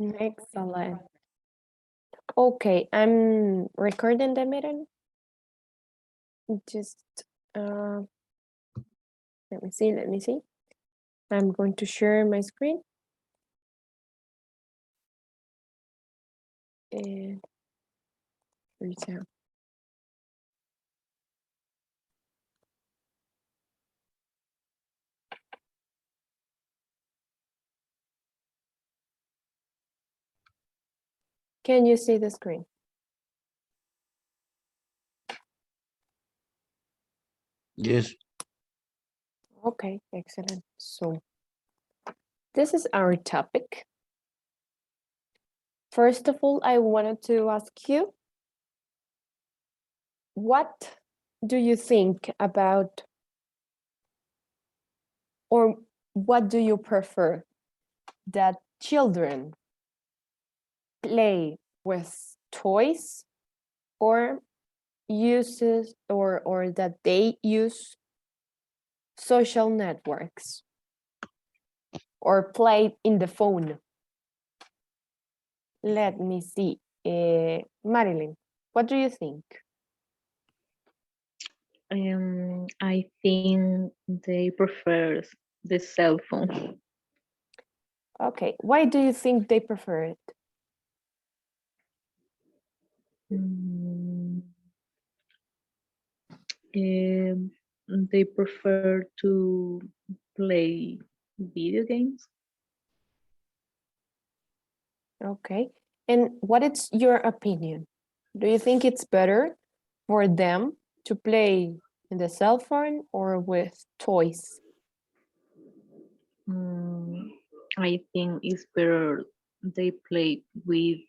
Excellent. Okay, I'm recording the meeting. Just let me see. I'm going to share my screen. And return. Can you see the screen? Yes. Okay, excellent. So this is our topic. First of all, I wanted to ask you, what do you think about, or what do you prefer, that children play with toys or uses or that they use social networks or play in the phone? Let me see. Marilyn, what do you think? I think they prefer the cell phone. Okay, why do you think they prefer it? They prefer to play video games. Okay, and what is your opinion? Do you think it's better for them to play in the cell phone or with toys? I think it's better they play with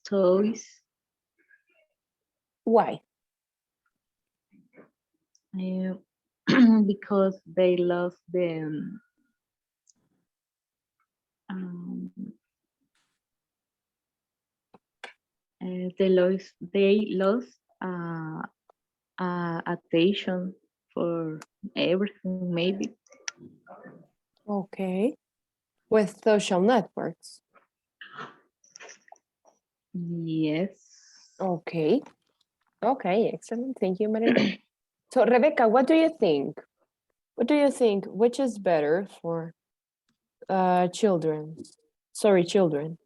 toys. Why? Because they lost them. They lost attention for everything, maybe. Okay, with social networks. Yes. Okay, okay, excellent. Thank you, Marilyn. So, Rebecca, what do you think? What do you think? Which is better for children? Sorry, children.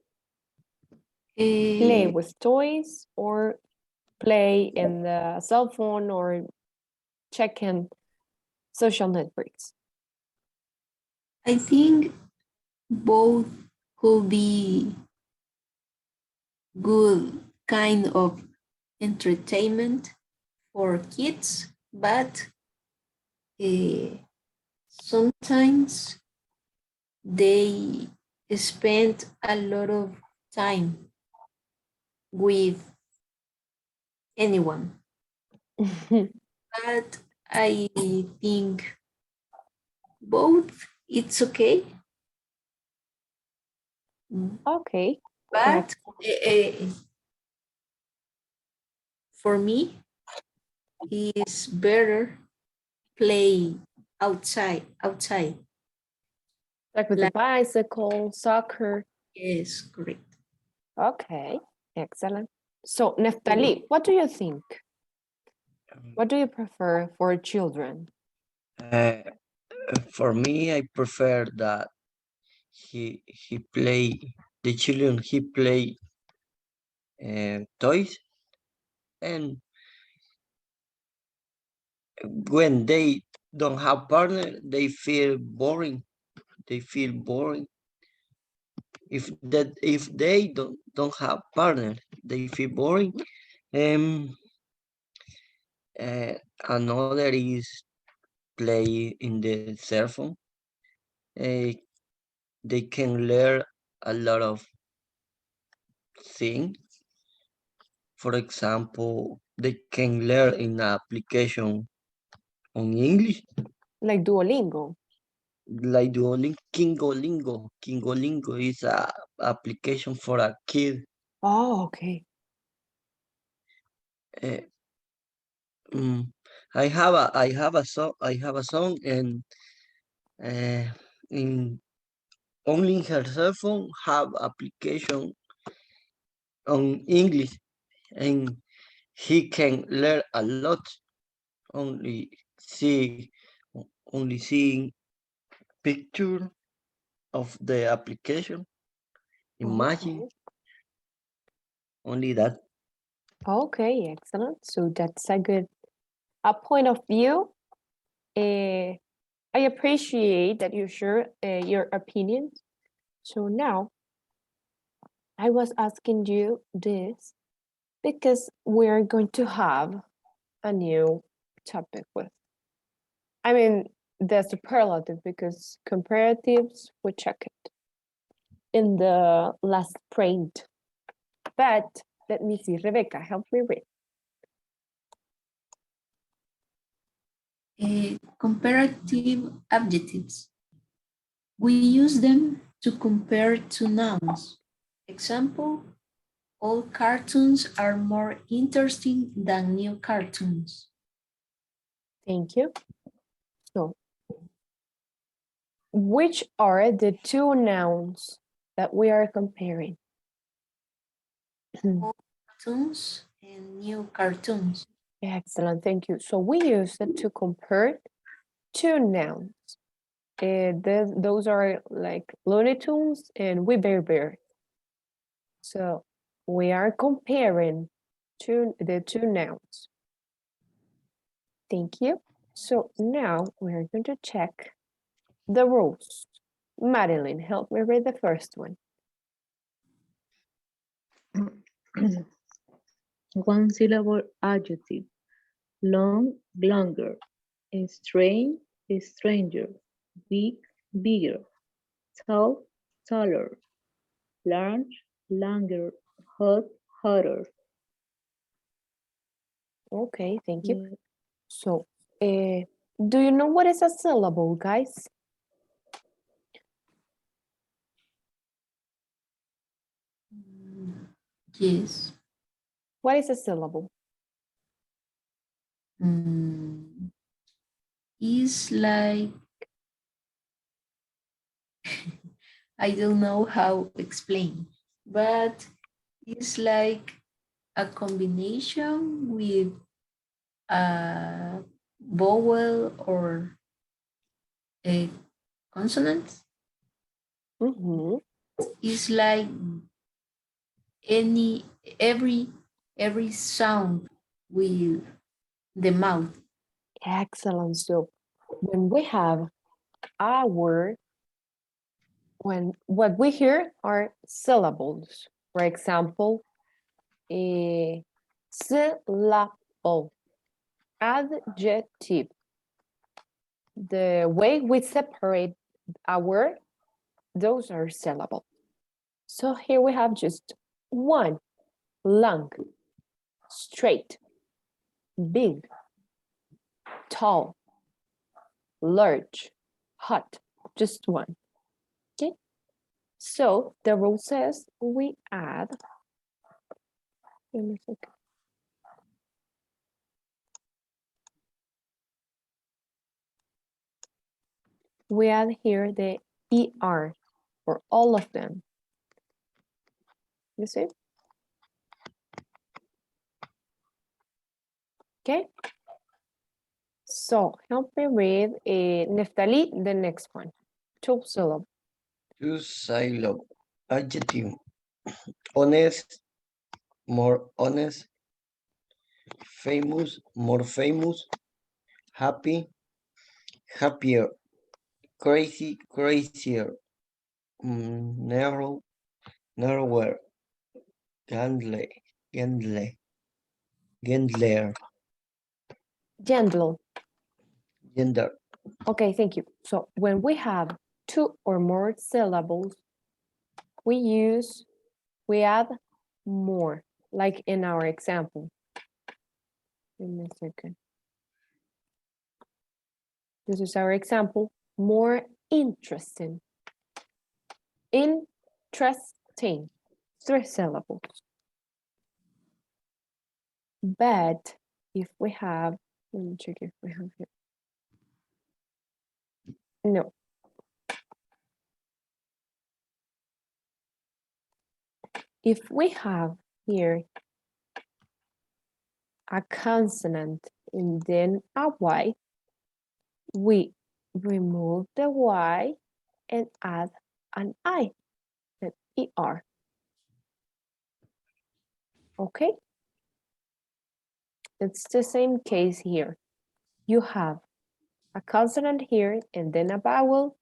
Play with toys or play in the cell phone or check in social networks? I think both could be good kind of entertainment for kids, but sometimes they spend a lot of time with anyone. But I think both it's okay. Okay. But for me, it's better play outside. Like with the bicycle, soccer. Yes, correct. Okay, excellent. So, Neftali, what do you think? What do you prefer for children? For me, I prefer that he play the children he play toys, and when they don't have partner, they feel boring. They feel boring. If they don't have partner, they feel boring. Um, Another is play in the cell phone. Uh, they can learn a lot of things. For example, they can learn in an application on English, Like Duolingo. like Duolingo. Kingolingo is a application for a kid. Oh, okay. Uh, I have a song and uh, in only her cell phone have application on English and he can learn a lot. Only see, only seeing picture of the application. Imagine only that. Okay, excellent. So that's a good point of view. I appreciate that you share your opinions. So now I was asking you this because we're going to have a new topic with, I mean, the superlative because comparatives, we check it in the last print. But let me see, Rebecca, help me read. Comparative adjectives. We use them to compare two nouns. Example, old cartoons are more interesting than new cartoons. Thank you. So, which are the two nouns that we are comparing? Old cartoons and new cartoons. Excellent, thank you. So we use it to compare two nouns. Those are like Looney Tunes and We Bear Bear. So we are comparing the two nouns. Thank you. So now we're going to check the rules. Madeline, help me read the first one. One syllable adjective. Long, longer. Strange, stranger. Big, bigger. Tall, taller. Large, longer. Hot, hotter. Okay, thank you. Yeah. So, do you know what is a syllable, guys? Yes. What is a syllable? It's like, I don't know how to explain, but it's like a combination with a vowel or a consonant. Mm-hmm. It's like every sound with the mouth. Excellent. So when we have a word, when what we hear are syllables. For example, a syllable, adjective. The way we separate a word, those are syllables. So here we have just one: long, straight, big, tall, large, hot, just one. Okay, so the rule says we add, give me a second. We add here the ER for all of them. You see? Okay. So help me read Neftali, the next one. Two syllable. Two syllable adjective. Honest, more honest. Famous, more famous. Happy, happier. Crazy, crazier. Narrow, narrower. Gandler, gandler, gandler. Gentle. Gender. Okay, thank you. So when we have two or more syllables, we add more, like in our example. Give me a second. This is our example. More interesting. Interesting. Three syllables. But if we have, let me check if we have here. No. if we have here a consonant and then a Y, we remove the Y and add an I, an ER. Okay? It's the same case here. You have a consonant here and then a vowel.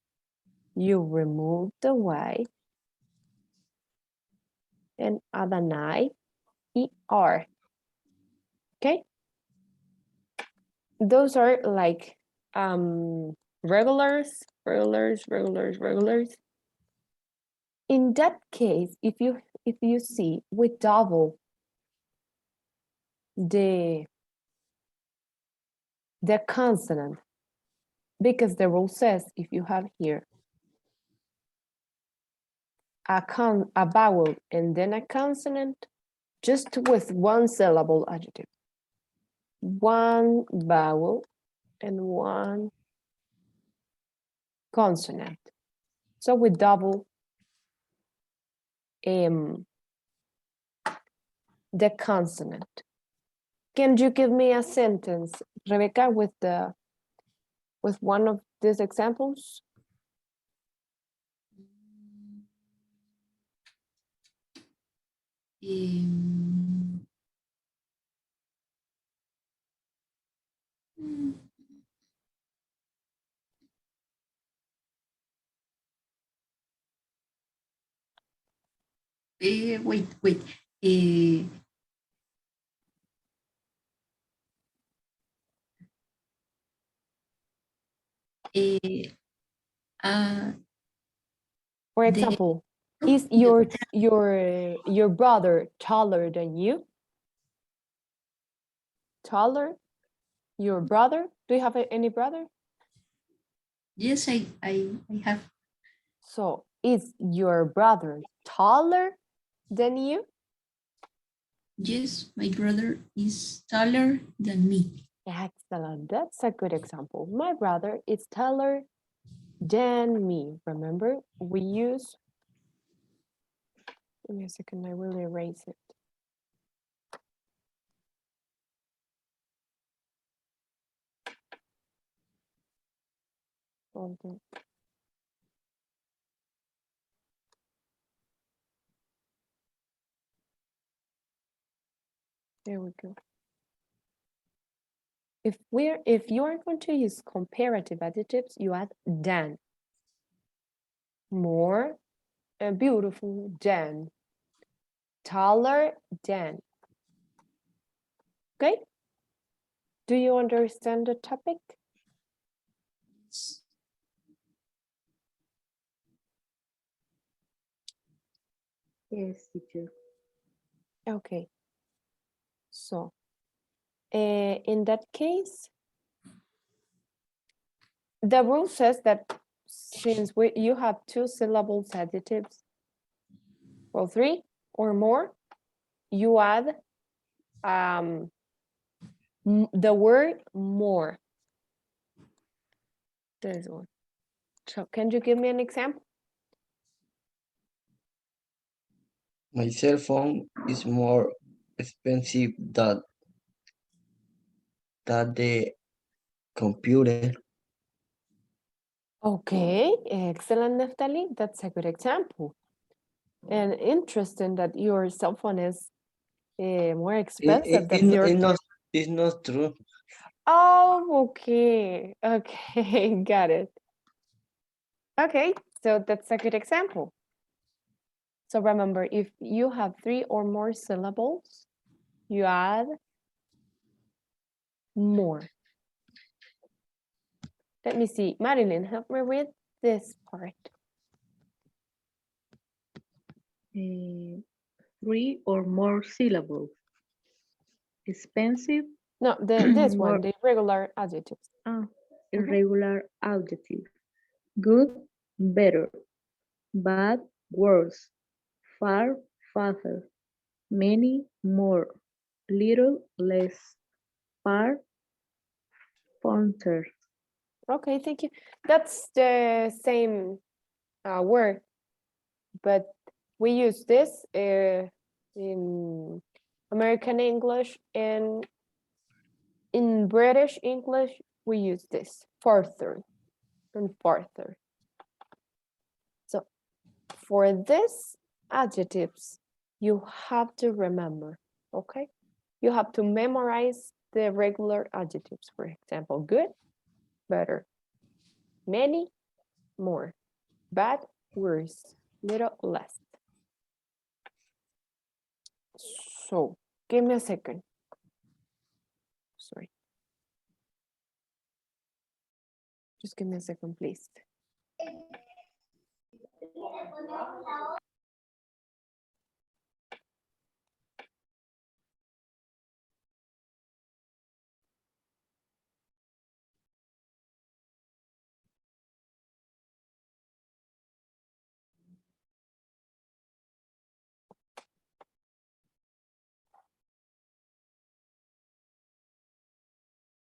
You remove the Y and add an I, ER. Okay? Those are like regulars. In that case, if you see, we double the consonant, because the rule says if you have here a vowel and then a consonant, just with one syllable adjective, one vowel and one consonant. So we double the consonant. Can you give me a sentence, Rebecca, with one of these examples? Um, wait. Uh, For the- example, is your brother taller than you? Taller? Your brother? Do you have any brother? yes, I have. So is your brother taller than you? Yes, my brother is taller than me. Excellent. That's a good example. My brother is taller than me. Remember, we use, give me a second, I will erase it. Hold on. There we go. If you are going to use comparative adjectives, you add than. More beautiful than. Taller than. Okay? Do you understand the topic? Yes, teacher. Okay. So, in that case, the rule says that since you have two syllables adjectives, well, three or more, you add the word more. This one. So can you give me an example? My cell phone is more expensive than the computer. Okay, excellent, Neftali. That's a good example. And interesting that your cell phone is more expensive than your... It's not true. Oh, okay. Okay, got it. Okay, so that's a good example. So remember, if you have three or more syllables, you add more. Let me see. Marilyn, help me read this part. 3 or more syllables. Expensive. No, this More. one, the regular adjectives. Irregular adjective. Good, better. Bad, worse. Far, farther. Many, more. Little, less. Far, further. Okay, thank you. That's the same word, but We use this in American English, and in British English, we use this further and further. So for this adjectives, you have to remember, okay? You have to memorize the regular adjectives. For example, good, better, many, more, bad, worse, little, less. So give me a second. Sorry. Just give me a second, please.